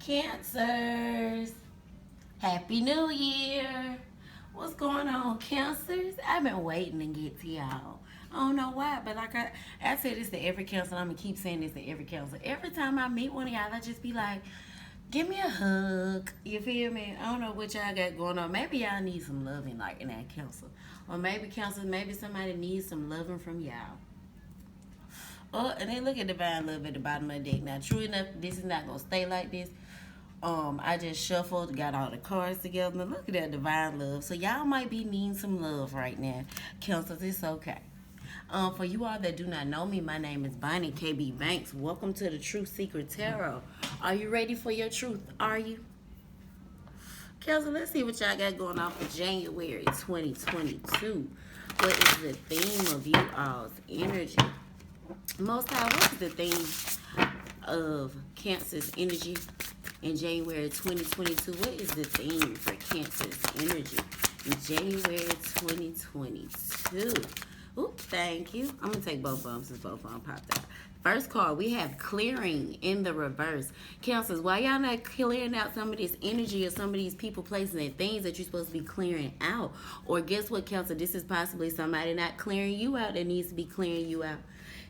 Cancers, Happy New Year. What's going on, Cancers? I've been waiting to get to y'all. I don't know why, but like I say this to every Cancer, I'm going to keep saying this to every Cancer. Every time I meet one of y'all, I just be like, give me a hug. You feel me? I don't know what y'all got going on. Maybe y'all need some loving, like in that Cancer. Or maybe Cancer, maybe somebody needs some loving from y'all. Oh, and then look at divine love at the bottom of the deck. Now, true enough, this is not gonna stay like this. I just shuffled, got all the cards together. Look at that divine love. So y'all might be needing some love right now. Cancers, it's okay. For you all that do not know me, my name is Bonnie KB Banks. Welcome to the Truth Secret Tarot. Are you ready for your truth? Are you? Cancer, let's see what y'all got going on for January 2022. What is the theme of you all's energy? Most High, what is the theme of Cancer's energy in January 2022? What is the theme for Cancer's energy in January 2022? Oops, thank you. I'm going to take both of them since both of them popped out. First card, we have clearing in the reverse. Cancers, why y'all not clearing out some of this energy or some of these people, places, and things that you're supposed to be clearing out? Or guess what, Cancer? This is possibly somebody not clearing you out that needs to be clearing you out.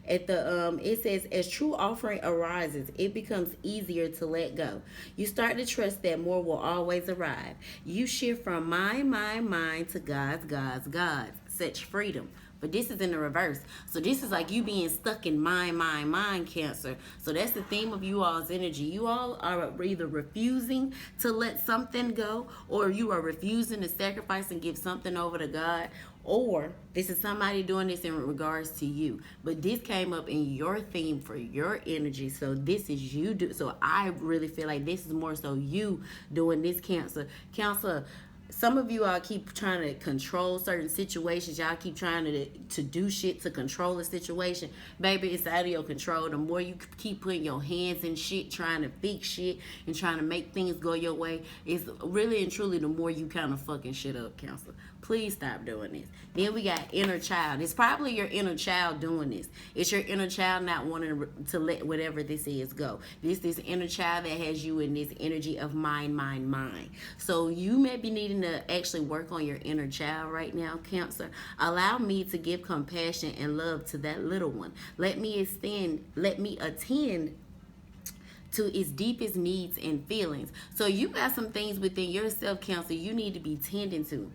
At the it says, as true offering arises, it becomes easier to let go. You start to trust that more will always arrive. You shift from mine to God's. Such freedom. But this is in the reverse. So this is like you being stuck in mine, Cancer. So that's the theme of you all's energy. You all are either refusing to let something go, or you are refusing to sacrifice and give something over to God, or this is somebody doing this in regards to you. But this came up in your theme for your energy. So this is you do. So I really feel like this is more so you doing this, Cancer. Cancer, some of you all keep trying to control certain situations. Y'all keep trying to do shit to control a situation. Baby, it's out of your control. The more you keep putting your hands in shit, trying to fix shit, and trying to make things go your way, it's really and truly the more you kind of fucking shit up, Cancer. Please stop doing this. Then we got inner child. It's probably your inner child doing this. It's your inner child not wanting to let whatever this is go. This inner child that has you in this energy of mine. So you may be needing to actually work on your inner child right now, Cancer. Allow me to give compassion and love to that little one. Let me attend to its deepest needs and feelings. So you got some things within yourself, Cancer, you need to be tending to.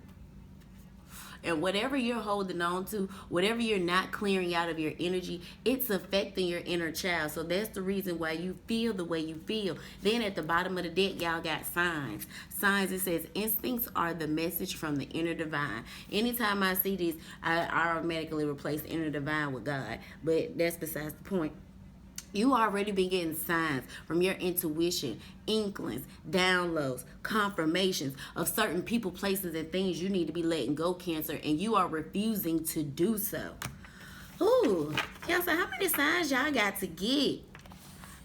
And whatever you're holding on to, whatever you're not clearing out of your energy, it's affecting your inner child. So that's the reason why you feel the way you feel. Then at the bottom of the deck, y'all got signs. Signs, it says, instincts are the message from the inner divine. Anytime I see this, I automatically replace inner divine with God. But that's besides the point. You already been getting signs from your intuition, inklings, downloads, confirmations of certain people, places, and things you need to be letting go, Cancer, and you are refusing to do so. Ooh, Cancer, how many signs y'all got to get?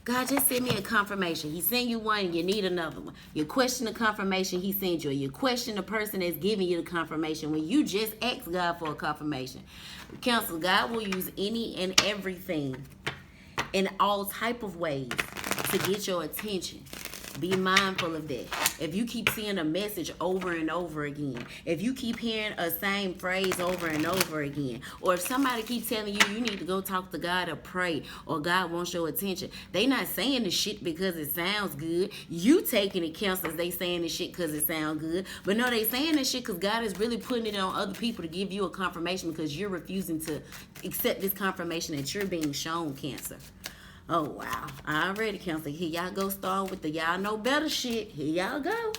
God just sent me a confirmation. He sent you one and you need another one. You question the confirmation he sent you. You question the person that's giving you the confirmation when you just asked God for a confirmation. Cancer, God will use any and everything in all type of ways to get your attention. Be mindful of that. If you keep seeing a message over and over again, if you keep hearing a same phrase over and over again, or if somebody keeps telling you you need to go talk to God or pray, or God wants your attention, they not saying the shit because it sounds good. You taking it, Cancers, they saying the shit because it sounds good. But no, they saying this shit because God is really putting it on other people to give you a confirmation because you're refusing to accept this confirmation that you're being shown, Cancer. Oh, wow. Already, Cancer. Here y'all go, start with the y'all know better shit. Here y'all go.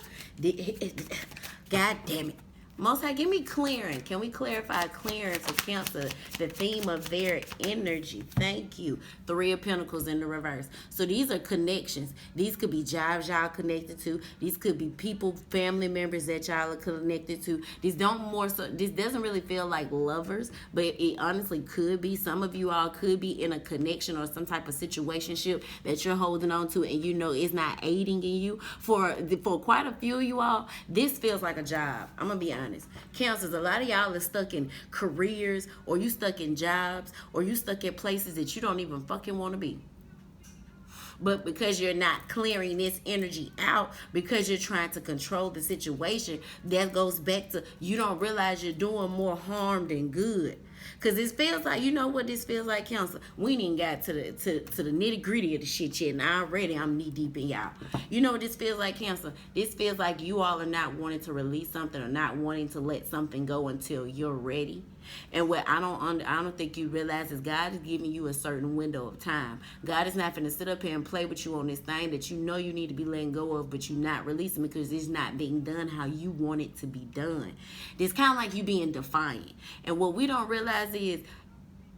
God damn it. Most High, give me clearing. Can we clarify clearing for Cancer, the theme of their energy? Thank you. 3 of Pentacles in the reverse. So these are connections. These could be jobs y'all connected to. These could be people, family members that y'all are connected to. This doesn't really feel like lovers, but it honestly could be. Some of you all could be in a connection or some type of situationship that you're holding on to, and you know it's not aiding in you. For quite a few of you all, this feels like a job. I'm gonna be honest. Cancers, a lot of y'all are stuck in careers, or you stuck in jobs, or you stuck in places that you don't even fucking want to be. But because you're not clearing this energy out, because you're trying to control the situation, that goes back to you don't realize you're doing more harm than good. Cause this feels like, you know what this feels like, Counselor? We ain't even got to the nitty gritty of the shit yet, and already I'm knee deep in y'all. You know what this feels like, Counselor? This feels like you all are not wanting to release something or not wanting to let something go until you're ready. And what I don't think you realize is God is giving you a certain window of time. God is not going to sit up here and play with you on this thing that you know you need to be letting go of, but you're not releasing because it's not being done how you want it to be done. It's kind of like you being defiant. And what we don't realize is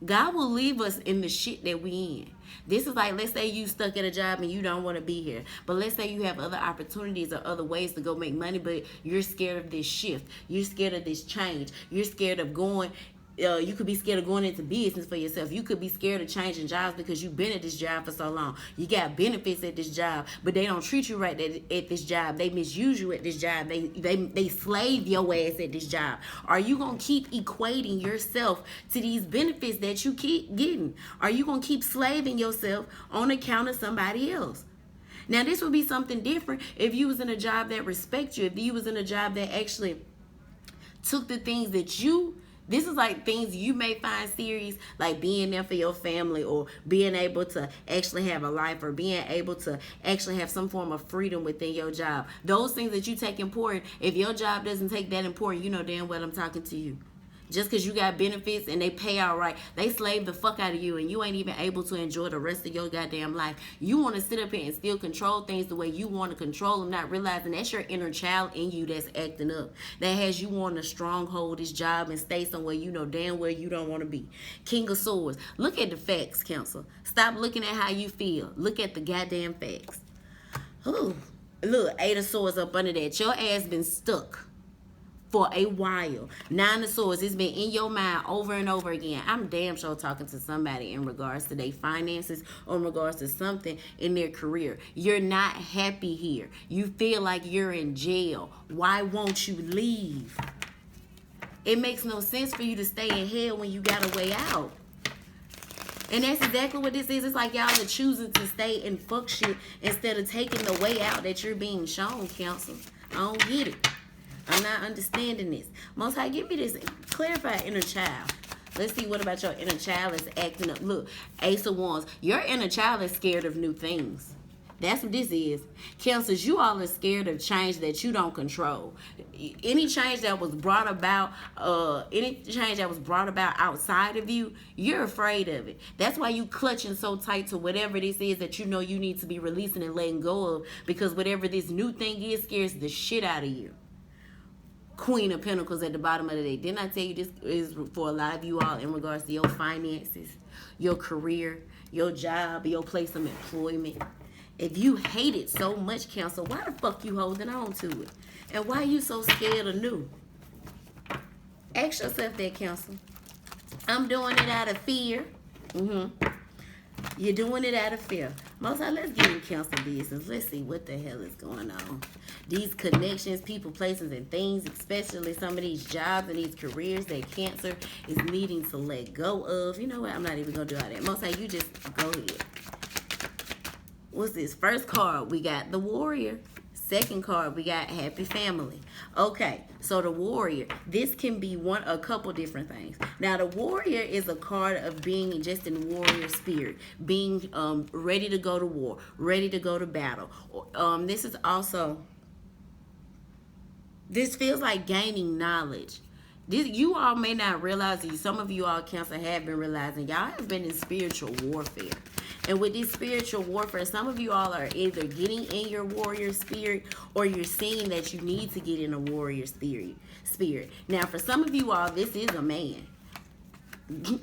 God will leave us in the shit that we in. This is like, let's say you stuck at a job and you don't want to be here. But let's say you have other opportunities or other ways to go make money, but you're scared of this shift. You're scared of this change. You're scared of going. You could be scared of going into business for yourself. You could be scared of changing jobs because you've been at this job for so long. You got benefits at this job, but they don't treat you right at this job. They misuse you at this job. They slave your ass at this job. Are you going to keep equating yourself to these benefits that you keep getting? Are you going to keep slaving yourself on account of somebody else? Now, this would be something different if you was in a job that respects you, if you was in a job that actually took the things that you... This is like things you may find serious, like being there for your family or being able to actually have a life or being able to actually have some form of freedom within your job. Those things that you take important, if your job doesn't take that important, you know damn well I'm talking to you. Just because you got benefits and they pay out right, they slave the fuck out of you and you ain't even able to enjoy the rest of your goddamn life. You want to sit up here and still control things the way you want to control them, not realizing that's your inner child in you that's acting up. That has you wanting to stronghold this job and stay somewhere you know damn well you don't want to be. King of Swords. Look at the facts, Counselor. Stop looking at how you feel. Look at the goddamn facts. Ooh. Look, 8 of Swords up under that. Your ass been stuck for a while. 9 of Swords, it's been in your mind over and over again. I'm damn sure talking to somebody in regards to their finances or in regards to something in their career. You're not happy here. You feel like you're in jail. Why won't you leave? It makes no sense for you to stay in hell when you got a way out. And that's exactly what this is. It's like y'all are choosing to stay in fuck shit instead of taking the way out that you're being shown, Counsel. I don't get it. I'm not understanding this. Most High, give me this. Clarify inner child. Let's see what about your inner child is acting up. Look, Ace of Wands. Your inner child is scared of new things. That's what this is. Cancers, you all are scared of change that you don't control. Any change that was brought about, outside of you, you're afraid of it. That's why you clutching so tight to whatever this is that you know you need to be releasing and letting go of. Because whatever this new thing is scares the shit out of you. Queen of Pentacles at the bottom of the day. Didn't I tell you this is for a lot of you all in regards to your finances, your career, your job, your place of employment? If you hate it so much, Counsel, why the fuck you holding on to it? And why you so scared of new? Ask yourself that, Counsel. I'm doing it out of fear. You're doing it out of fear. Most of let's get in Counsel business. Let's see what the hell is going on. These connections, people, places, and things, especially some of these jobs and these careers that Cancer is needing to let go of. You know what? I'm not even going to do all that. Most of you just go ahead. What's this? First card, we got the Warrior. Second card, we got Happy Family. Okay, so the Warrior, this can be a couple different things. Now, the Warrior is a card of being just in warrior spirit, being ready to go to war, ready to go to battle. This is also, this feels like gaining knowledge. You all may not realize, some of you all Cancer have been realizing, y'all have been in spiritual warfare. And with this spiritual warfare, some of you all are either getting in your warrior spirit or you're seeing that you need to get in a warrior spirit. Now, for some of you all, this is a man.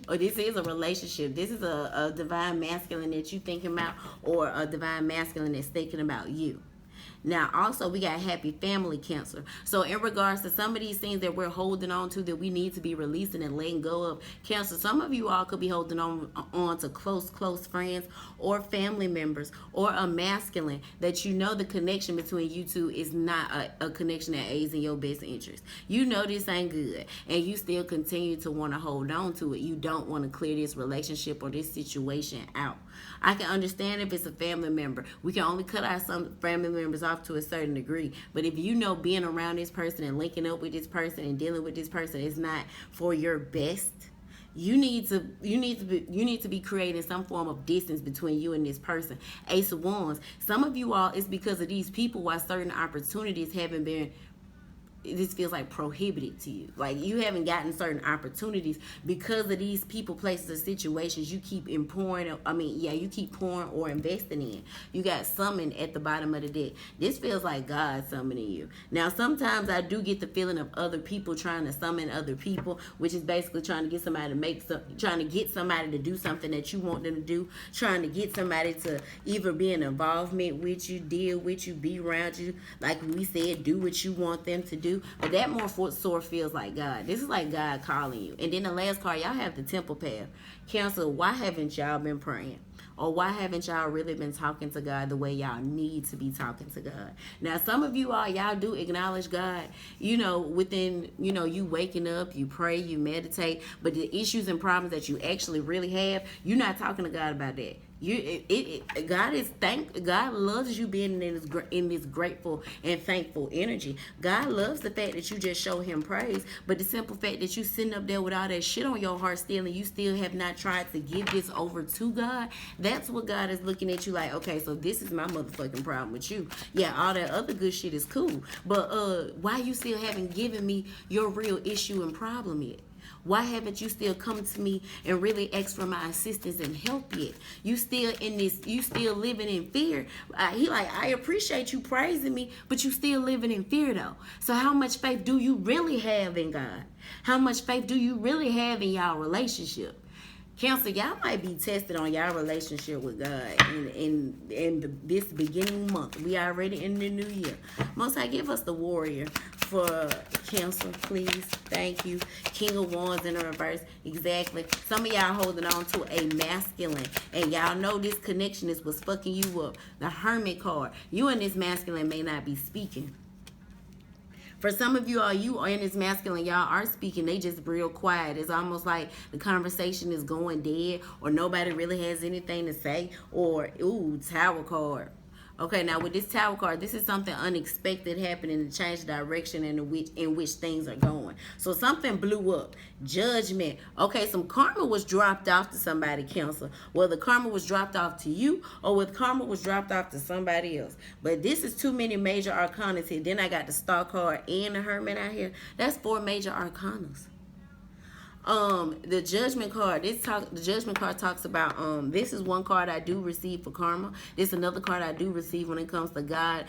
Or this is a relationship. This is a divine masculine that you're thinking about, or a divine masculine that's thinking about you. Now, also, we got Happy Family, Cancer. So, in regards to some of these things that we're holding on to that we need to be releasing and letting go of, Cancer, some of you all could be holding on to close friends or family members or a masculine that you know the connection between you two is not a connection that aids in your best interest. You know this ain't good, and you still continue to want to hold on to it. You don't want to clear this relationship or this situation out. I can understand if it's a family member. We can only cut our some family members off to a certain degree. But if you know being around this person and linking up with this person and dealing with this person is not for your best, you need to be creating some form of distance between you and this person. Ace of Wands. Some of you all, it's because of these people why certain opportunities haven't been, this feels like prohibited to you. Like you haven't gotten certain opportunities because of these people, places, or situations you keep you keep pouring or investing in. You got summoned at the bottom of the deck. This feels like God summoning you. Now, sometimes I do get the feeling of other people trying to summon other people, which is basically trying to get somebody to do something that you want them to do, trying to get somebody to either be in involvement with you, deal with you, be around you, like we said, do what you want them to do. But that more sort feels like God. This is like God calling you. And then the last card, y'all have the Temple pair. Cancer, why haven't y'all been praying? Or why haven't y'all really been talking to God the way y'all need to be talking to God? Now, some of you all, y'all do acknowledge God, within, you waking up, you pray, you meditate. But the issues and problems that you actually really have, you're not talking to God about that. God loves you being in this grateful and thankful energy. God loves the fact that you just show him praise, but the simple fact that you sitting up there with all that shit on your heart still, and you still have not tried to give this over to God, that's what God is looking at you like, okay, so this is my motherfucking problem with you. Yeah, all that other good shit is cool, but why you still haven't given me your real issue and problem yet? Why haven't you still come to me and really asked for my assistance and help yet? You still living in fear. I appreciate you praising me, but you still living in fear though. So how much faith do you really have in God? How much faith do you really have in y'all relationship? Cancer, y'all might be tested on y'all relationship with God in this beginning month. We already in the new year. Most High, give us the warrior for Cancer, please. Thank you. King of Wands in the reverse. Exactly. Some of y'all holding on to a masculine, and y'all know this connection is what's fucking you up. The Hermit card. You and this masculine may not be speaking. For some of you all, you are in this masculine, y'all are speaking, they just real quiet. It's almost like the conversation is going dead, or nobody really has anything to say, or, ooh, Tower card. Okay, now with this Tower card, this is something unexpected happening to change the direction in which things are going. So something blew up. Judgment. Okay, some karma was dropped off to somebody, Cancer. Whether karma was dropped off to you or whether karma was dropped off to somebody else. But this is too many major arcanas here. Then I got the Star card and the Hermit out here. That's 4 major arcanas. The Judgment card, the Judgment card talks about, this is one card I do receive for karma. This is another card I do receive when it comes to God,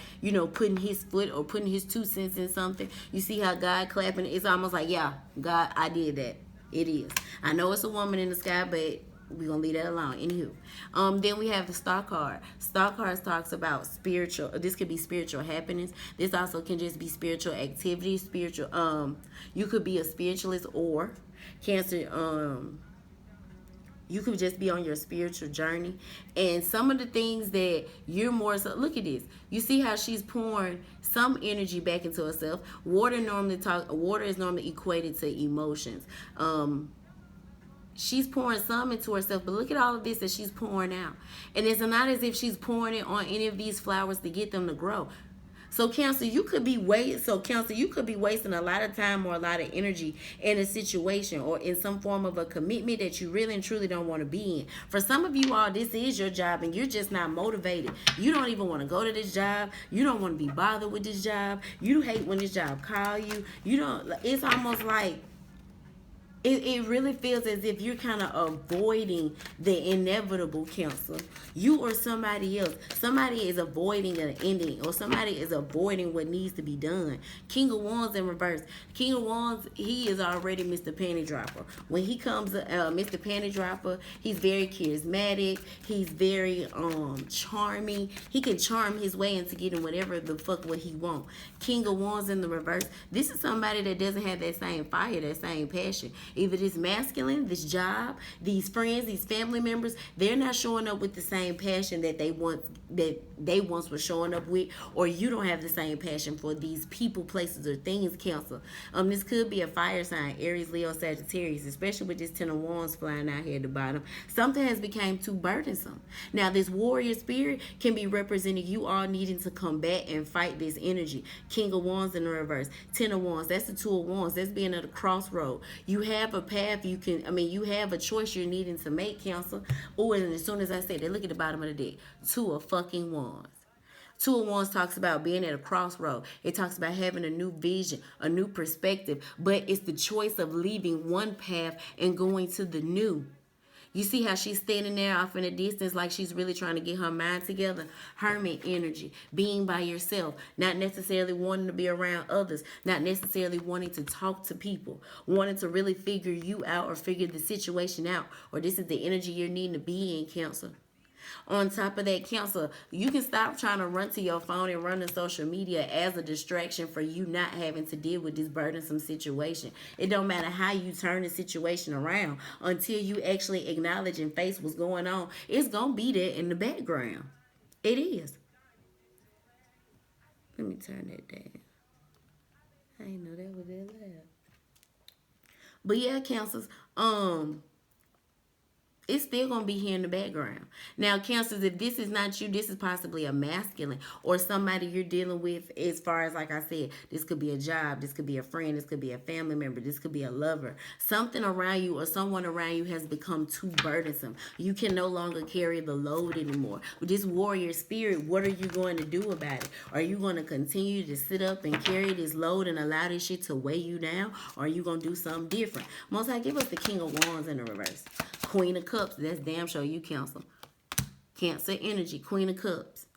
putting his foot or putting his 2 cents in something. You see how God clapping? It's almost like, yeah, God, I did that. It is. I know it's a woman in the sky, but we're going to leave that alone. Anywho. Then we have the Star card. Star cards talks about spiritual. This could be spiritual happiness. This also can just be spiritual activity. You could be a spiritualist, or Cancer, you could just be on your spiritual journey. And some of the things that you're more so, look at this. You see how she's pouring some energy back into herself. Water is normally equated to emotions. She's pouring some into herself, but look at all of this that she's pouring out. And it's not as if she's pouring it on any of these flowers to get them to grow. So Cancer, you could be wasting a lot of time or a lot of energy in a situation or in some form of a commitment that you really and truly don't want to be in. For some of you all, this is your job and you're just not motivated. You don't even want to go to this job. You don't want to be bothered with this job. You hate when this job call you. It's almost like it really feels as if you're kind of avoiding the inevitable, Cancer. You or somebody else. Somebody is avoiding an ending, or somebody is avoiding what needs to be done. King of Wands in reverse. King of Wands, he is already Mr. Panty Dropper. When he comes, Mr. Panty Dropper, he's very charismatic. He's very charming. He can charm his way into getting whatever the fuck what he wants. King of Wands in the reverse. This is somebody that doesn't have that same fire, that same passion. Either this masculine, this job, these friends, these family members, they're not showing up with the same passion that they once were showing up with, or you don't have the same passion for these people, places, or things, Cancer. This could be a fire sign, Aries, Leo, Sagittarius, especially with this Ten of Wands flying out here at the bottom. Something has become too burdensome. Now, this warrior spirit can be representing you all needing to combat and fight this energy. King of Wands in the reverse, Ten of Wands, that's the Two of Wands. That's being at a crossroad. You have a path you have a choice you're needing to make, Cancer. Oh, and as soon as I say that, look at the bottom of the deck. Two of fucking Wands. Two of Wands talks about being at a crossroad. It talks about having a new vision, a new perspective, but it's the choice of leaving one path and going to the new. You see how she's standing there off in the distance like she's really trying to get her mind together? Hermit energy, being by yourself, not necessarily wanting to be around others, not necessarily wanting to talk to people, wanting to really figure you out or figure the situation out, or this is the energy you're needing to be in, Cancer. On top of that, Cancer, you can stop trying to run to your phone and run to social media as a distraction for you not having to deal with this burdensome situation. It don't matter how you turn the situation around until you actually acknowledge and face what's going on. It's going to be there in the background. It is. Let me turn that down. I didn't know that was that loud. But yeah, Cancers, it's still going to be here in the background. Now, Cancers, if this is not you, this is possibly a masculine or somebody you're dealing with as far as, like I said, this could be a job, this could be a friend, this could be a family member, this could be a lover. Something around you or someone around you has become too burdensome. You can no longer carry the load anymore. With this warrior spirit, what are you going to do about it? Are you going to continue to sit up and carry this load and allow this shit to weigh you down? Or are you going to do something different? Most High, give us the King of Wands in the reverse. Queen of Cups, that's damn sure you, Cancer. Cancer energy, Queen of Cups.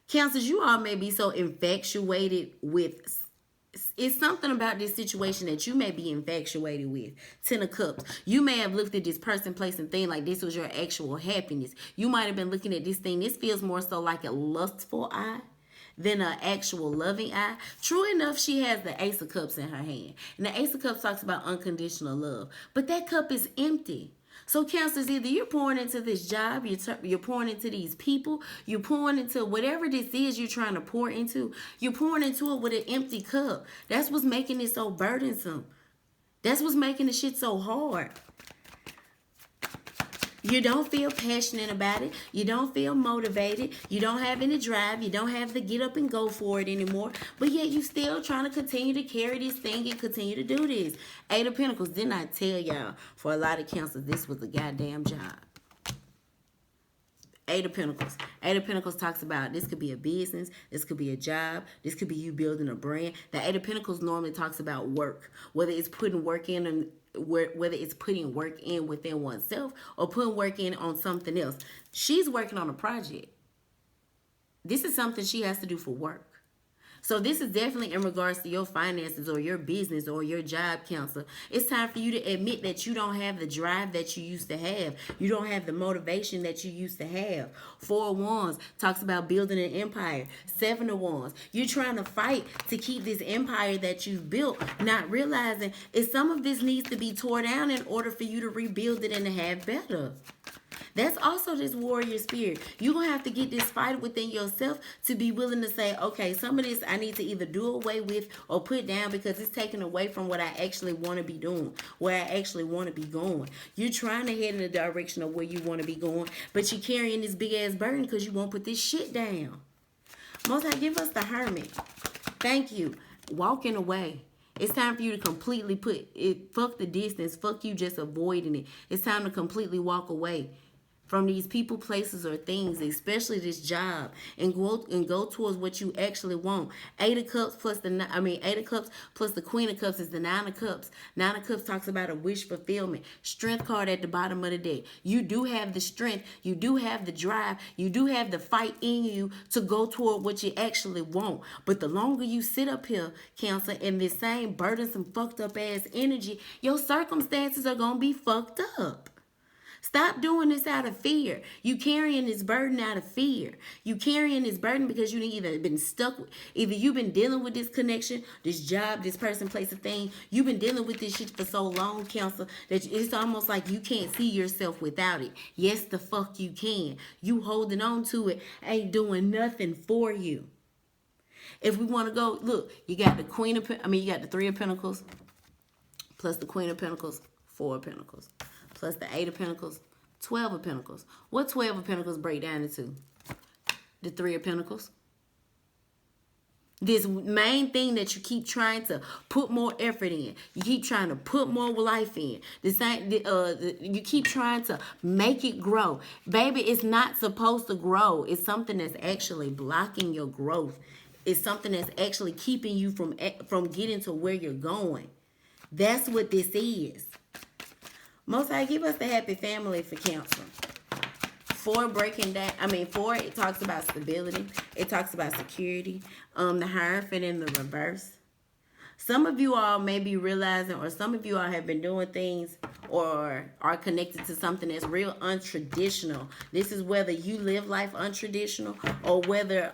Cancers, you all may be so infatuated with, it's something about this situation that you may be infatuated with. Ten of Cups. You may have looked at this person, place, and thing like this was your actual happiness. You might have been looking at this thing. This feels more so like a lustful eye than an actual loving eye. True enough, she has the Ace of Cups in her hand. And the Ace of Cups talks about unconditional love. But that cup is empty. So, Cancers, either you're pouring into this job, you're pouring into these people, you're pouring into whatever this is you're trying to pour into, you're pouring into it with an empty cup. That's what's making it so burdensome. That's what's making the shit so hard. You don't feel passionate about it. You don't feel motivated. You don't have any drive. You don't have the get up and go for it anymore. But yet you still trying to continue to carry this thing and continue to do this. Eight of Pentacles. Didn't I tell y'all, for a lot of Cancers, this was a goddamn job. Eight of Pentacles. Eight of Pentacles talks about this could be a business. This could be a job. This could be you building a brand. The Eight of Pentacles normally talks about work. Whether it's putting work in and whether it's putting work in within oneself or putting work in on something else. She's working on a project. This is something she has to do for work. So this is definitely in regards to your finances or your business or your job, Cancer. It's time for you to admit that you don't have the drive that you used to have. You don't have the motivation that you used to have. Four of Wands talks about building an empire. Seven of Wands. You're trying to fight to keep this empire that you've built, not realizing is some of this needs to be torn down in order for you to rebuild it and to have better. That's also this warrior spirit. You're going to have to get this fight within yourself to be willing to say, okay, some of this I need to either do away with or put down because it's taken away from what I actually want to be doing, where I actually want to be going. You're trying to head in the direction of where you want to be going, but you're carrying this big ass burden because you won't put this shit down. Most High, give us the Hermit. Thank you. Walking away. It's time for you to completely put it, fuck the distance, fuck you just avoiding it. It's time to completely walk away from these people, places, or things, especially this job, and go towards what you actually want. Eight of Cups plus the Queen of Cups is the Nine of Cups. Nine of Cups talks about a wish fulfillment. Strength card at the bottom of the deck. You do have the strength. You do have the drive. You do have the fight in you to go toward what you actually want. But the longer you sit up here, Cancer, in this same burdensome, fucked up ass energy, your circumstances are gonna be fucked up. Stop doing this out of fear. You carrying this burden out of fear. You carrying this burden because you either been stuck with, either you've been dealing with this connection, this job, this person, place, a thing. You've been dealing with this shit for so long, Counselor, that it's almost like you can't see yourself without it. Yes, the fuck you can. You holding on to it ain't doing nothing for you. If we want to go, look, you got the you got the Three of Pentacles, plus the Queen of Pentacles, Four of Pentacles, plus the Eight of Pentacles, 12 of Pentacles. What 12 of Pentacles break down into? The Three of Pentacles. This main thing that you keep trying to put more effort in. You keep trying to put more life in. You keep trying to make it grow. Baby, it's not supposed to grow. It's something that's actually blocking your growth. It's something that's actually keeping you from getting to where you're going. That's what this is. Most High, give us the happy family for Cancer. Four, it talks about stability. It talks about security. The Hierophant in the reverse. Some of you all may be realizing, or some of you all have been doing things or are connected to something that's real untraditional. This is whether you live life untraditional or whether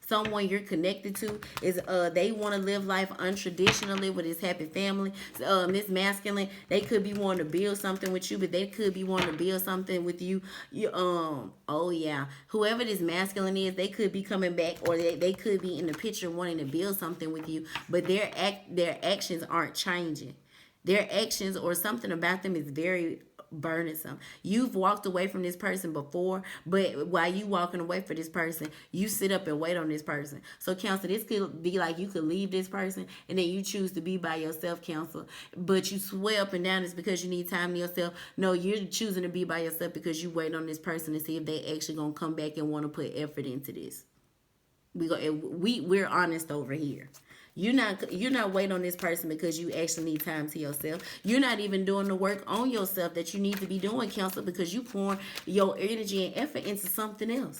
someone you're connected to is they want to live life untraditionally with this happy family. This masculine, they could be wanting to build something with you, but they could be wanting to build something with you. Oh yeah, whoever this masculine is, they could be coming back, or they could be in the picture wanting to build something with you, but their actions aren't changing. Their actions or something about them is very burdensome. You've walked away from this person before, but while you walking away from this person, you sit up and wait on this person. So Counselor, this could be like you could leave this person and then you choose to be by yourself, Counselor, but you swear up and down it's because you need time to yourself. No, you're choosing to be by yourself because you wait on this person to see if they actually gonna come back and want to put effort into this. We're honest over here. You're not waiting on this person because you actually need time to yourself. You're not even doing the work on yourself that you need to be doing, Counselor, because you pouring your energy and effort into something else.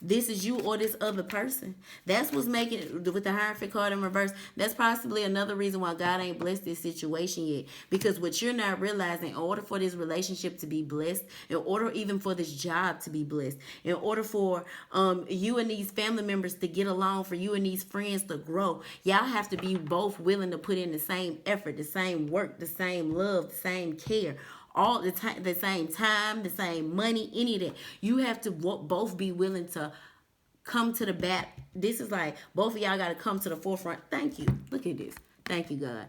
This is you or this other person. That's what's making it with the Hierophant card in reverse. That's possibly another reason why God ain't blessed this situation yet. Because what you're not realizing, in order for this relationship to be blessed, in order even for this job to be blessed, in order for you and these family members to get along, for you and these friends to grow, y'all have to be both willing to put in the same effort, the same work, the same love, the same care. All the time, the same time, the same money, any of that. You have to both be willing to come to the bat. This is like both of y'all got to come to the forefront. Thank you. Look at this. Thank you, God.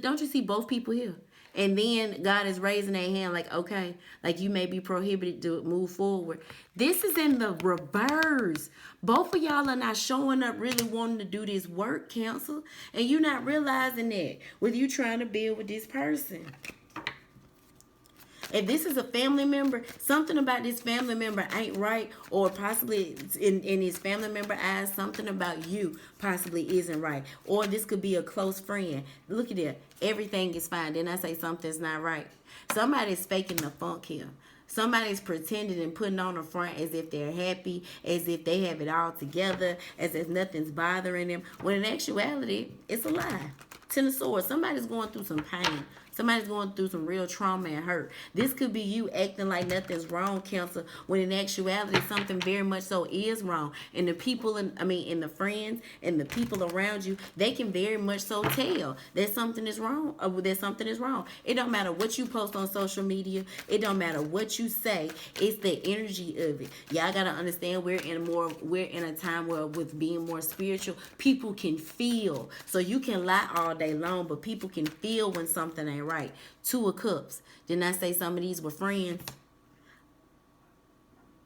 Don't you see both people here? And then God is raising their hand like, okay, like you may be prohibited to move forward. This is in the reverse. Both of y'all are not showing up really wanting to do this work, Counsel. And you're not realizing that with you trying to build with this person. If this is a family member, something about this family member ain't right, or possibly in his family member eyes, something about you possibly isn't right. Or this could be a close friend. Look at it. Everything is fine. Then I say something's not right. Somebody's faking the funk here. Somebody's pretending and putting on the front as if they're happy, as if they have it all together, as if nothing's bothering them. When in actuality, it's a lie. Ten of Swords. Somebody's going through some pain. Somebody's going through some real trauma and hurt. This could be you acting like nothing's wrong, Cancer, when in actuality something very much so is wrong. And the people, and the friends and the people around you, they can very much so tell that something is wrong. That something is wrong. It don't matter what you post on social media. It don't matter what you say. It's the energy of it. Y'all gotta understand we're in a time where with being more spiritual, people can feel. So you can lie all day long, but people can feel when something ain't right. Two of Cups. Didn't I say some of these were friends?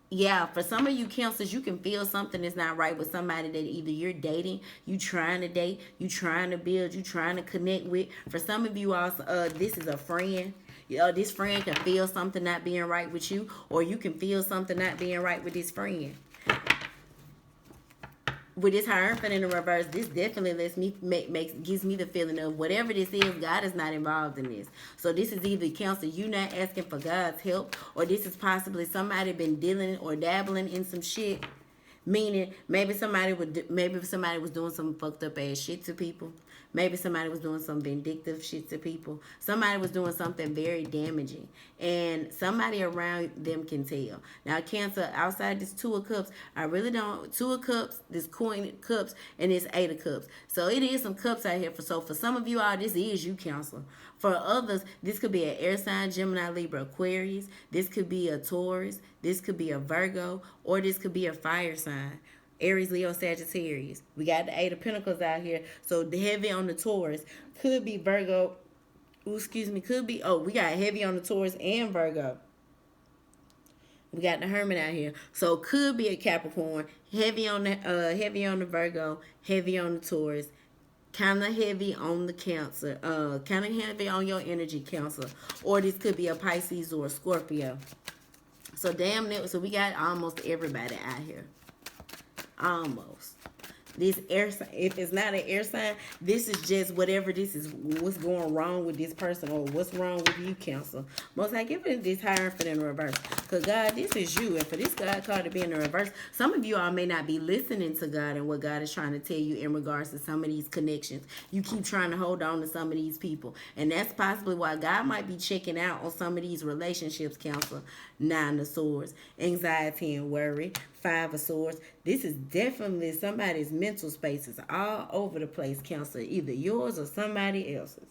Yeah, for some of you Cancers, you can feel something is not right with somebody that either you're dating, you trying to date, you trying to build, you trying to connect with. For some of you also, this is a friend. This friend can feel something not being right with you, or you can feel something not being right with this friend. With this Hierophant in the reverse, this definitely gives me the feeling of whatever this is, God is not involved in this. So this is either Cancer, you not asking for God's help, or this is possibly somebody been dealing or dabbling in some shit Meaning, maybe somebody was doing some fucked up ass shit to people. Maybe somebody was doing some vindictive shit to people. Somebody was doing something very damaging, and somebody around them can tell. Now, Cancer, outside this Two of Cups, I really don't. Two of Cups, this Queen of Cups, and this Eight of Cups. So it is some cups out here. For some of you all, this is you, Cancer. For others, this could be an air sign, Gemini, Libra, Aquarius. This could be a Taurus. This could be a Virgo, or this could be a fire sign. Aries, Leo, Sagittarius. We got the Eight of Pentacles out here. So the heavy on the Taurus. Could be Virgo. Could be, we got heavy on the Taurus and Virgo. We got the Hermit out here. So could be a Capricorn. Heavy on the Virgo. Heavy on the Taurus. Kind of heavy on the Cancer. Kind of heavy on your energy, Cancer. Or this could be a Pisces or a Scorpio. So damn it. So we got almost everybody out here. Almost. This air sign, if it's not an air sign, this is just whatever this is, what's going wrong with this person or what's wrong with you, Cancer. Most like if it's this Hierophant in reverse. Because God, this is you. And for this God card to be in the reverse, some of you all may not be listening to God and what God is trying to tell you in regards to some of these connections. You keep trying to hold on to some of these people. And that's possibly why God might be checking out on some of these relationships, Cancer. Nine of Swords, anxiety and worry. Five of Swords. This is definitely somebody's mental spaces all over the place, Cancer. Either yours or somebody else's.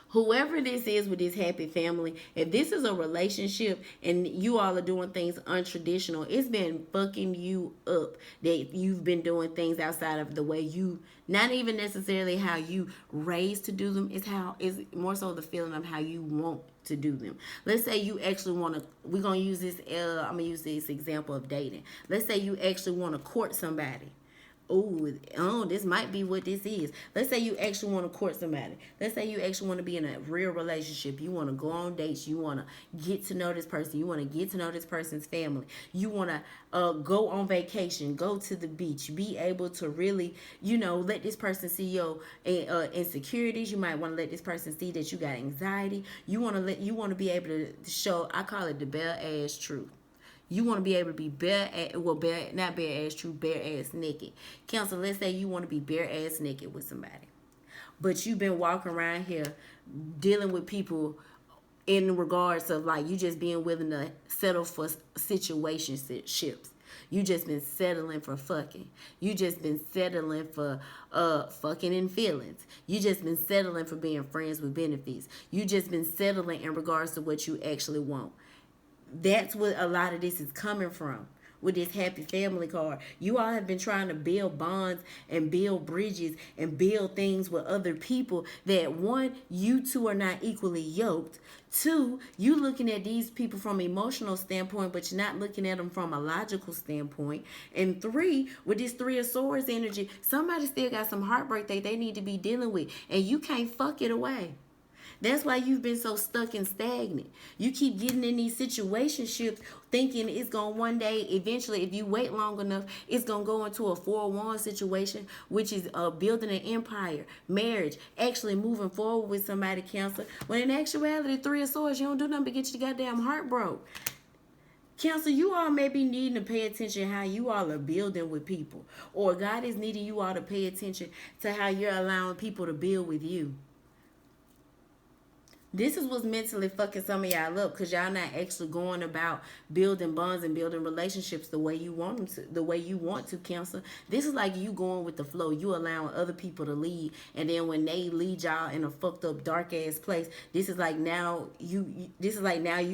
Whoever this is with this happy family, if this is a relationship and you all are doing things untraditional, it's been fucking you up that you've been doing things outside of the way you, not even necessarily how you raised to do them, it's more so the feeling of how you want to do them. Let's say you actually want to, we're going to use this, I'm going to use this example of dating. Let's say you actually want to court somebody. Oh, this might be what this is. Let's say you actually want to court somebody. Let's say you actually want to be in a real relationship. You want to go on dates. You want to get to know this person. You want to get to know this person's family. You want to go on vacation, go to the beach, be able to really, let this person see your insecurities. You might want to let this person see that you got anxiety. You want to be able to show, I call it the bare ass truth. You want to be able to be not bare ass true, bare ass naked. Cancer, let's say you want to be bare ass naked with somebody. But you've been walking around here dealing with people in regards of like you just being willing to settle for situationships. You just been settling for fucking. You just been settling for fucking in feelings. You just been settling for being friends with benefits. You just been settling in regards to what you actually want. That's what a lot of this is coming from with this happy family card. You all have been trying to build bonds and build bridges and build things with other people that, one, you two are not equally yoked. Two, you looking at these people from an emotional standpoint, but you're not looking at them from a logical standpoint. And three, with this Three of Swords energy, somebody still got some heartbreak that they need to be dealing with, and you can't fuck it away. That's why you've been so stuck and stagnant. You keep getting in these situationships thinking it's going to one day, eventually, if you wait long enough, it's going to go into a 4-1 situation, which is building an empire, marriage, actually moving forward with somebody, Cancer. When in actuality, Three of Swords, you don't do nothing but get your goddamn heart broke. Cancer, you all may be needing to pay attention how you all are building with people. Or God is needing you all to pay attention to how you're allowing people to build with you. This is what's mentally fucking some of y'all up, because y'all not actually going about building bonds and building relationships the way you want them to, the way you want to, Cancer. This is like you going with the flow. You allowing other people to lead, and then when they lead y'all in a fucked up dark ass place, this is like now you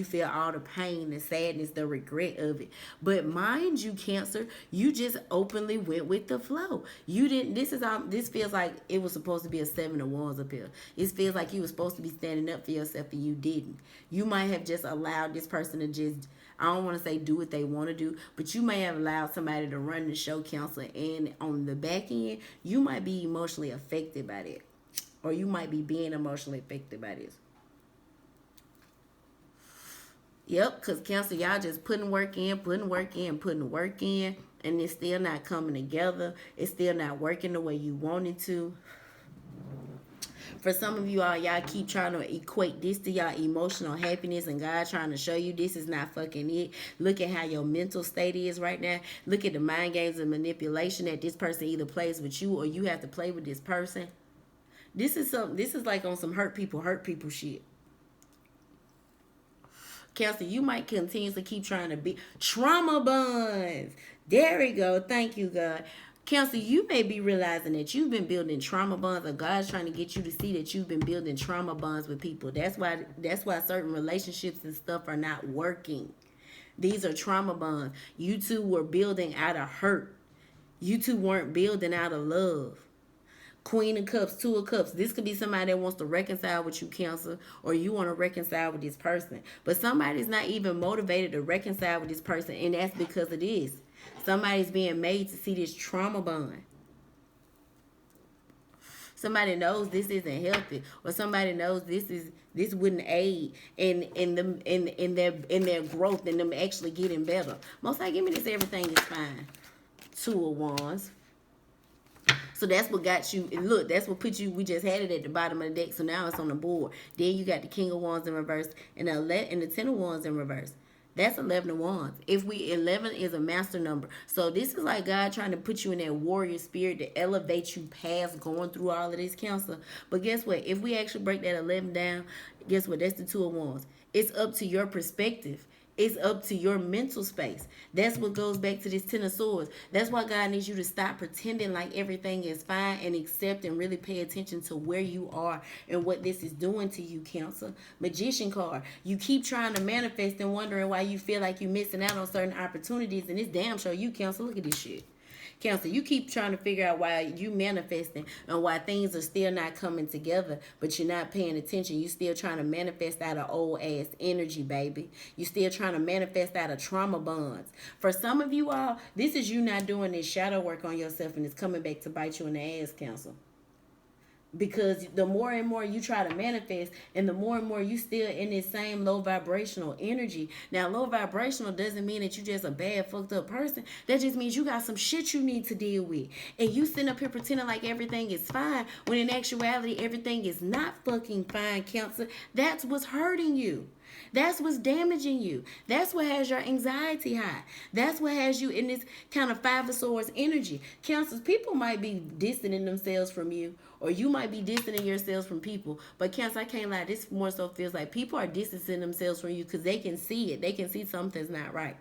feel all the pain, the sadness, the regret of it. But mind you, Cancer, you just openly went with the flow. You didn't. This feels like it was supposed to be a 7 of Wands up here. It feels like you was supposed to be standing up for yourself and you didn't. You might have just allowed this person to just, I don't want to say do what they want to do, but you may have allowed somebody to run the show, Cancer, and on the back end, you might be emotionally affected by that. Or you might be being emotionally affected by this. Yep, because Cancer, y'all just putting work in, and it's still not coming together. It's still not working the way you want it to. For some of you all, y'all keep trying to equate this to y'all emotional happiness, and God trying to show you this is not fucking it. Look at how your mental state is right now. Look at the mind games and manipulation that this person either plays with you or you have to play with this person. This is like on some hurt people shit. Cancer, you might continue to keep trying to be trauma bonds. There we go. Thank you, God. Cancer, you may be realizing that you've been building trauma bonds, or God's trying to get you to see that you've been building trauma bonds with people. That's why certain relationships and stuff are not working. These are trauma bonds. You two were building out of hurt. You two weren't building out of love. Queen of Cups, Two of Cups. This could be somebody that wants to reconcile with you, Cancer, or you want to reconcile with this person. But somebody's not even motivated to reconcile with this person, and that's because of this. Somebody's being made to see this trauma bond. Somebody knows this isn't healthy, or somebody knows this wouldn't aid in their growth and them actually getting better. Most likely, give me this. Everything is fine. Two of Wands. So that's what got you, and look, that's what put you, we just had it at the bottom of the deck, so now it's on the board. Then you got the King of Wands in reverse, and the Ten of Wands in reverse. That's 11 of Wands. 11 is a master number. So this is like God trying to put you in that warrior spirit to elevate you past going through all of this, Cancer. But guess what? If we actually break that 11 down, guess what? That's the Two of Wands. It's up to your perspective. It's up to your mental space. That's what goes back to this Ten of Swords. That's why God needs you to stop pretending like everything is fine and accept and really pay attention to where you are and what this is doing to you, Cancer. Magician card. You keep trying to manifest and wondering why you feel like you're missing out on certain opportunities, and it's damn sure you, Cancer. Look at this shit. Cancer, you keep trying to figure out why you manifesting and why things are still not coming together, but you're not paying attention. You still trying to manifest out of old ass energy, baby. You still trying to manifest out of trauma bonds. For some of you all, this is you not doing this shadow work on yourself, and it's coming back to bite you in the ass, Cancer. Because the more and more you try to manifest, and the more and more you still in this same low vibrational energy. Now, low vibrational doesn't mean that you just a bad, fucked up person. That just means you got some shit you need to deal with. And you sitting up here pretending like everything is fine, when in actuality, everything is not fucking fine, Cancer. That's what's hurting you. That's what's damaging you. That's what has your anxiety high. That's what has you in this kind of Five of Swords energy. Cancers, people might be distancing themselves from you, or you might be distancing yourselves from people. But Cancer, I can't lie, this more so feels like people are distancing themselves from you because they can see it. They can see something's not right.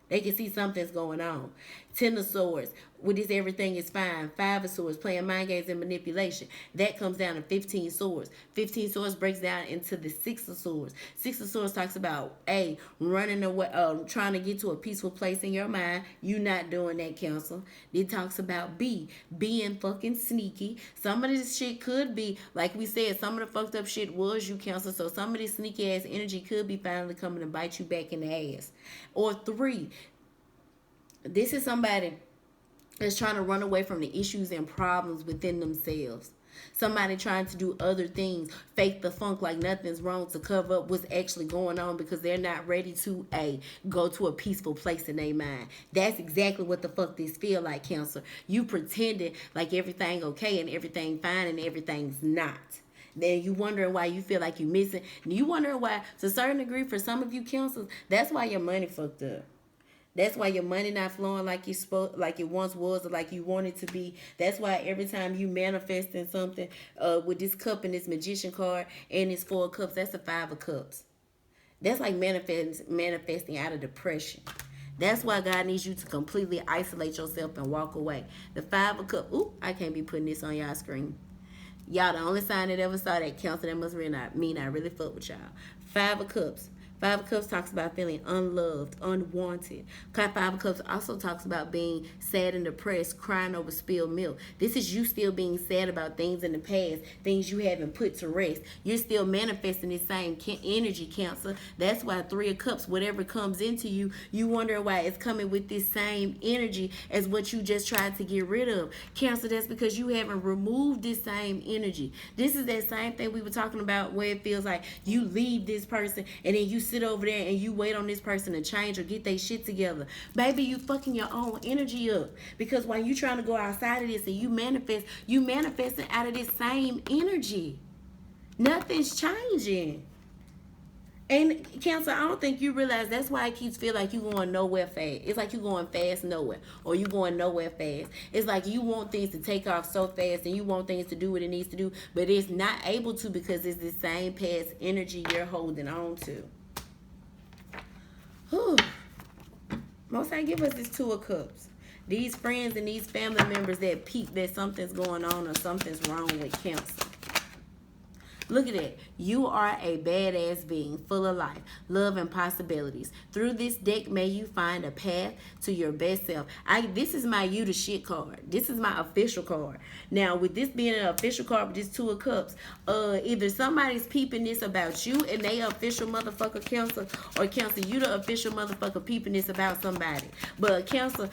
They can see something's going on. Ten of Swords. With this, everything is fine. Five of Swords, playing mind games and manipulation. That comes down to 15 Swords. 15 Swords breaks down into the Six of Swords. Six of Swords talks about, A, running away, trying to get to a peaceful place in your mind. You not doing that, Cancer. It talks about B, being fucking sneaky. Some of this shit could be, like we said, some of the fucked up shit was you, Cancer. So some of this sneaky ass energy could be finally coming to bite you back in the ass. Or 3, this is somebody that's trying to run away from the issues and problems within themselves. Somebody trying to do other things, fake the funk like nothing's wrong to cover up what's actually going on because they're not ready to go to a peaceful place in their mind. That's exactly what the fuck this feel like, Cancer. You pretending like everything okay and everything fine and everything's not. Then you wondering why you feel like you missing. You wondering why, to a certain degree, for some of you Cancers, that's why your money fucked up. That's why your money not flowing like it once was, or like you want it to be. That's why every time you manifesting something with this cup and this Magician card and this Four of Cups, that's a Five of Cups. That's like manifesting out of depression. That's why God needs you to completely isolate yourself and walk away. The Five of Cups. Ooh, I can't be putting this on y'all screen. Y'all the only sign that ever saw that, Cancer. That must mean I really fuck with y'all. Five of Cups. Five of Cups talks about feeling unloved, unwanted. Five of Cups also talks about being sad and depressed, crying over spilled milk. This is you still being sad about things in the past, things you haven't put to rest. You're still manifesting this same energy, Cancer. That's why Three of Cups, whatever comes into you, you wonder why it's coming with this same energy as what you just tried to get rid of. Cancer, that's because you haven't removed this same energy. This is that same thing we were talking about where it feels like you leave this person and then you sit over there and you wait on this person to change or get their shit together. Baby, you fucking your own energy up. Because while you trying to go outside of this and you manifesting out of this same energy. Nothing's changing. And Cancer, I don't think you realize that's why it keeps feeling like you going nowhere fast. It's like you going fast nowhere, or you going nowhere fast. It's like you want things to take off so fast, and you want things to do what it needs to do, but it's not able to because it's the same past energy you're holding on to. Whew. Most I give us is Two of Cups. These friends and these family members that peep that something's going on or something's wrong with Cancer. Look at that. You are a badass being full of life, love, and possibilities. Through this deck, may you find a path to your best self. This is my you the shit card. This is my official card. Now, with this being an official card with this Two of Cups, either somebody's peeping this about you and they official motherfucker Cancer, or Cancer, you the official motherfucker peeping this about somebody. But Cancer,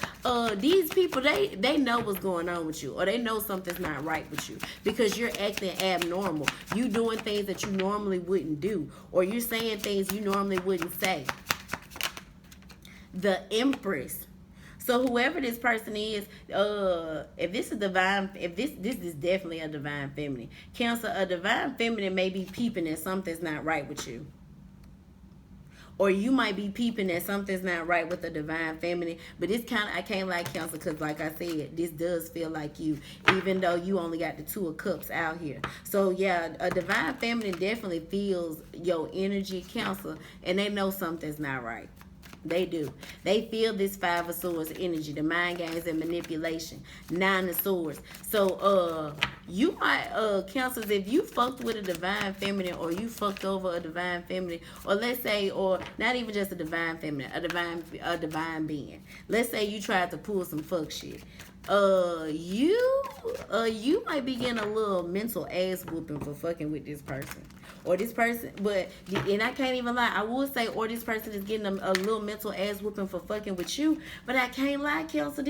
these people, they know what's going on with you, or they know something's not right with you because you're acting abnormal. You doing things that you normally wouldn't do, or you're saying things you normally wouldn't say. The Empress. So whoever this person is, if this is divine, if this is definitely a divine feminine. Cancer, a divine feminine may be peeping that something's not right with you. Or you might be peeping that something's not right with the divine feminine. But it's kind of, I can't like Cancer because like I said, this does feel like you, even though you only got the Two of Cups out here. So yeah, a divine feminine definitely feels your energy, Cancer, and they know something's not right. They do. They feel this Five of Swords energy, the mind games and manipulation. Nine of Swords. So, you might, Cancers, if you fucked with a divine feminine, or you fucked over a divine feminine, or let's say, or not even just a divine feminine, a divine being. Let's say you tried to pull some fuck shit. You might be getting a little mental ass whooping for fucking with this person. Or this person, and I can't even lie, I would say, or this person is getting a little mental ass whooping for fucking with you, but I can't lie, Cancer,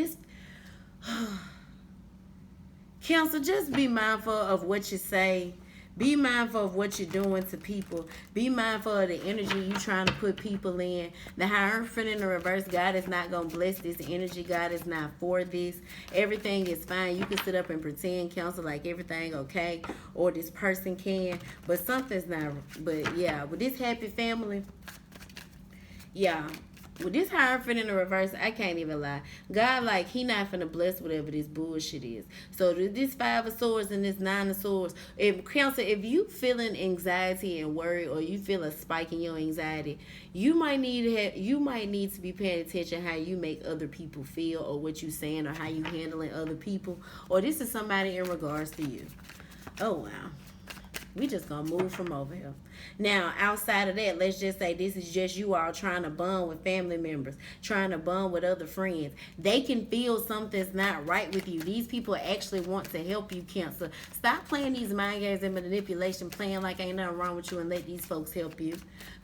Cancer, just be mindful of what you say. Be mindful of what you're doing to people. Be mindful of the energy you're trying to put people in. The Hierophant in the reverse, God is not going to bless this energy. God is not for this. Everything is fine. You can sit up and pretend, Cancer, like everything okay, or this person can, but something's not. But yeah, with this happy family, yeah. With this Hierophant in the reverse, I can't even lie. God, like, he not finna bless whatever this bullshit is. So this Five of Swords and this Nine of Swords, Cancer, if you feeling anxiety and worry, or you feel a spike in your anxiety, you might need to be paying attention how you make other people feel, or what you saying, or how you handling other people, or this is somebody in regards to you. Oh wow. We just gonna move from over here. Now, outside of that, let's just say this is just you all trying to bond with family members, trying to bond with other friends. They can feel something's not right with you. These people actually want to help you, Cancer. Stop playing these mind games and manipulation, playing like ain't nothing wrong with you, and let these folks help you.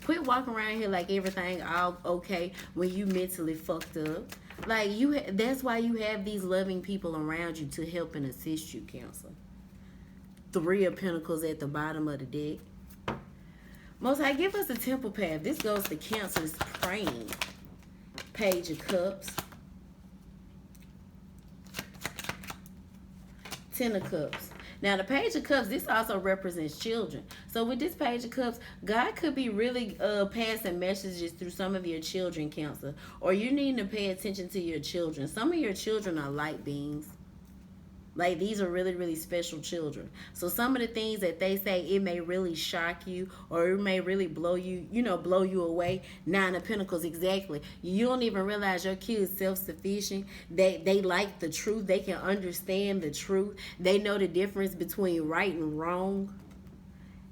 Quit walking around here like everything all okay when you mentally fucked up. Like, that's why you have these loving people around you to help and assist you, Cancer. Three of Pentacles at the bottom of the deck. Most High, give us a temple path. This goes to Cancer's praying. Page of Cups. Ten of Cups. Now, the Page of Cups, this also represents children. So with this Page of Cups, God could be really passing messages through some of your children, Cancer. Or you need to pay attention to your children. Some of your children are light beings. Like, these are really, really special children. So some of the things that they say, it may really shock you, or it may really blow you away. Nine of Pentacles, exactly. You don't even realize your kid's self-sufficient. They like the truth. They can understand the truth. They know the difference between right and wrong.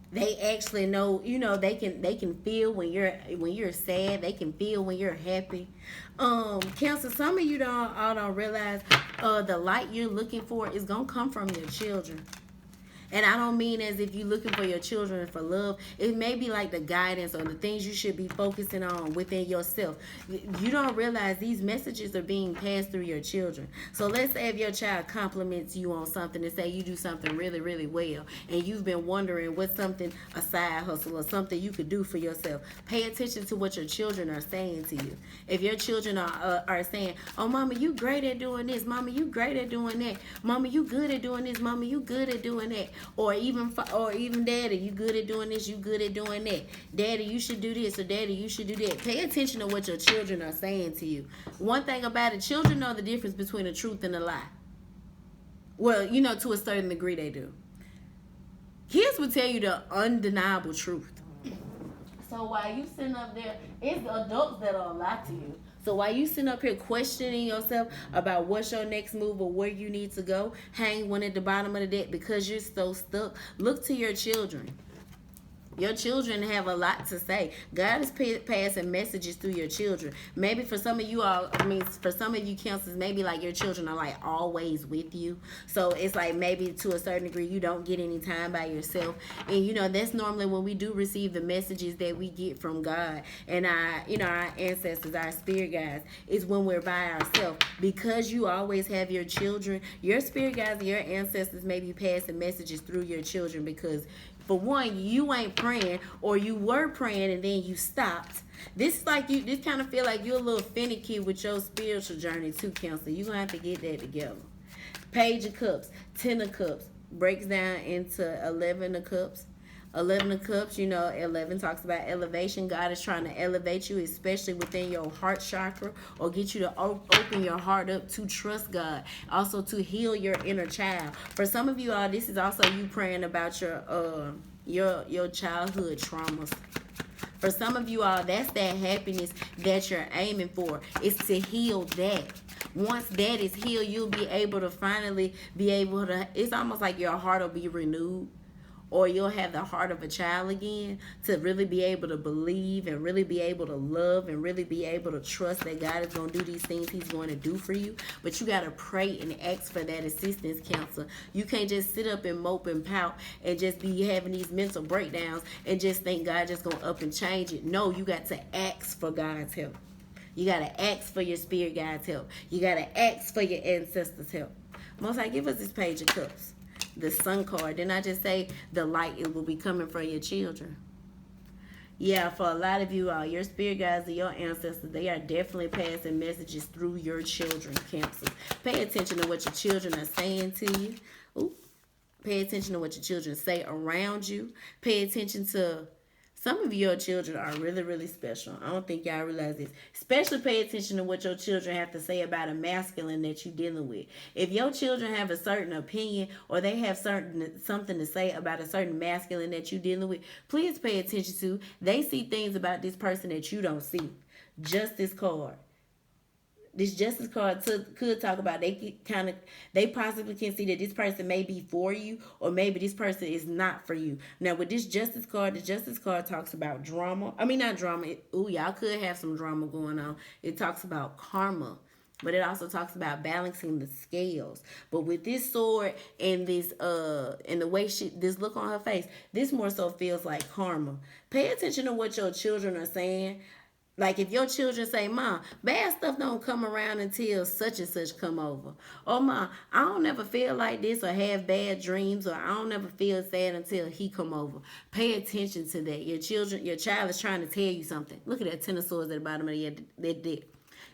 They actually know, they can feel when you're sad. They can feel when you're happy. Cancer, some of you don't realize the light you're looking for is gonna come from your children. And I don't mean as if you're looking for your children for love. It may be like the guidance or the things you should be focusing on within yourself. You don't realize these messages are being passed through your children. So let's say if your child compliments you on something and say you do something really, really well, and you've been wondering what's something, a side hustle or something you could do for yourself. Pay attention to what your children are saying to you. If your children are saying, oh, mama, you great at doing this. Mama, you great at doing that. Mama, you good at doing this. Mama, you good at doing that. Or even daddy, you good at doing this, you good at doing that. Daddy, you should do this, or daddy, you should do that. Pay attention to what your children are saying to you. One thing about it, children know the difference between a truth and a lie. Well, to a certain degree they do. Kids will tell you the undeniable truth. So while you sitting up there, it's the adults that'll lie to you. So while you sitting up here questioning yourself about what's your next move or where you need to go, hang one at the bottom of the deck because you're so stuck, look to your children. Your children have a lot to say. God is passing messages through your children. Maybe for some of you for some of you counselors, maybe like your children are like always with you. So it's like maybe to a certain degree you don't get any time by yourself. And that's normally when we do receive the messages that we get from God and our ancestors, our spirit guides, is when we're by ourselves. Because you always have your children, your spirit guides and your ancestors may be passing messages through your children because for one, you ain't praying, or you were praying and then you stopped. This kind of feel like you're a little finicky with your spiritual journey too, Cancer. You're going to have to get that together. Page of Cups, 10 of Cups, breaks down into 11 of Cups. 11 of Cups, 11 talks about elevation. God is trying to elevate you, especially within your heart chakra, or get you to open your heart up to trust God. Also to heal your inner child. For some of you all, this is also you praying about your childhood traumas. For some of you all, that's that happiness that you're aiming for. It's to heal that. Once that is healed, you'll be able to finally it's almost like your heart will be renewed. Or you'll have the heart of a child again to really be able to believe and really be able to love and really be able to trust that God is going to do these things he's going to do for you. But you got to pray and ask for that assistance, counselor. You can't just sit up and mope and pout and just be having these mental breakdowns and just think God just going to up and change it. No, you got to ask for God's help. You got to ask for your spirit guide's help. You got to ask for your ancestors' help. Most High, give us this Page of Cups. The Sun card. Didn't I just say the light, it will be coming from your children? Yeah, for a lot of you all, your spirit guides and your ancestors, they are definitely passing messages through your children, Cancer. Pay attention to what your children are saying to you. Ooh. Pay attention to what your children say around you. Pay attention to some of your children are really, really special. I don't think y'all realize this. Especially pay attention to what your children have to say about a masculine that you're dealing with. If your children have a certain opinion or they have something to say about a certain masculine that you're dealing with, please pay attention to. They see things about this person that you don't see. Justice card. This justice card could talk about they possibly can see that this person may be for you or maybe this person is not for you. Now with this justice card, the justice card talks about drama. I mean, not drama. Y'all could have some drama going on. It talks about karma. But it also talks about balancing the scales. But with this sword and this and the way this look on her face, this more so feels like karma. Pay attention to what your children are saying. Like if your children say, Mom, bad stuff don't come around until such and such come over. Or Mom, I don't ever feel like this or have bad dreams, or I don't ever feel sad until he come over. Pay attention to that. Your child is trying to tell you something. Look at that 10 of swords at the bottom of that deck.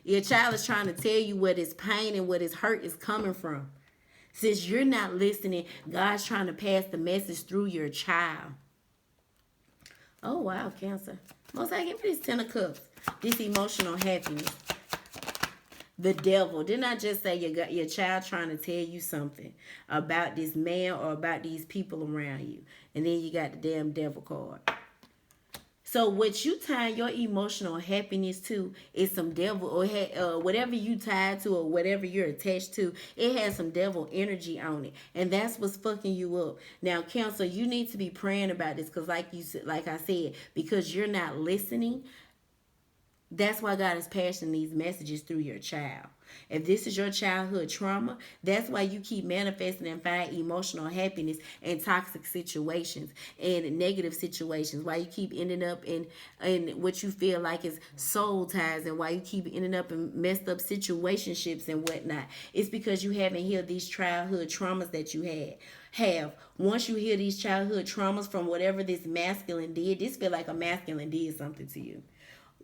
Your child is trying to tell you what his pain and what his hurt is coming from. Since you're not listening, God's trying to pass the message through your child. Oh, wow, Cancer. Most I give me this 10 of Cups. This emotional happiness. The devil. Didn't I just say your child trying to tell you something about this man or about these people around you? And then you got the damn devil card. So what you tie your emotional happiness to is some devil or whatever you tied to or whatever you're attached to. It has some devil energy on it. And that's what's fucking you up. Now, Cancer, you need to be praying about this because like I said, because you're not listening. That's why God is passing these messages through your child. If this is your childhood trauma, that's why you keep manifesting and find emotional happiness in toxic situations and negative situations. Why you keep ending up in what you feel like is soul ties, and why you keep ending up in messed up situationships and whatnot. It's because you haven't healed these childhood traumas that you have. Once you heal these childhood traumas from whatever this masculine did, this feel like a masculine did something to you.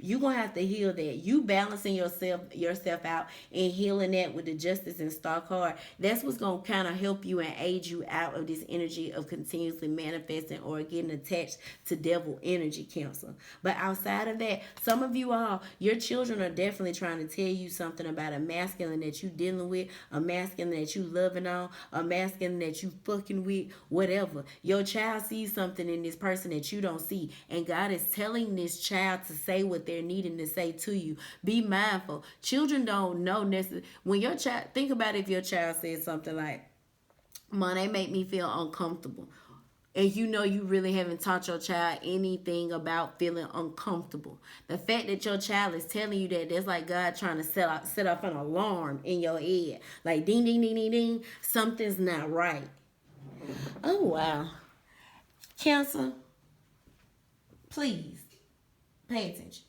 You're gonna have to heal that. You balancing yourself out and healing that with the Justice and Star card. That's what's gonna kind of help you and aid you out of this energy of continuously manifesting or getting attached to devil energy, Cancer. But outside of that, some of you all, your children are definitely trying to tell you something about a masculine that you dealing with, a masculine that you loving on, a masculine that you fucking with, whatever. Your child sees something in this person that you don't see, and God is telling this child to say what they're needing to say to you. Be mindful. Children don't know necessarily. When your child, think about if your child says something like, "Mom, they make me feel uncomfortable." And you know you really haven't taught your child anything about feeling uncomfortable. The fact that your child is telling you that, that's like God trying to set off an alarm in your head. Like ding, ding, ding, ding, ding. Something's not right. Oh, wow. Cancer, please pay attention.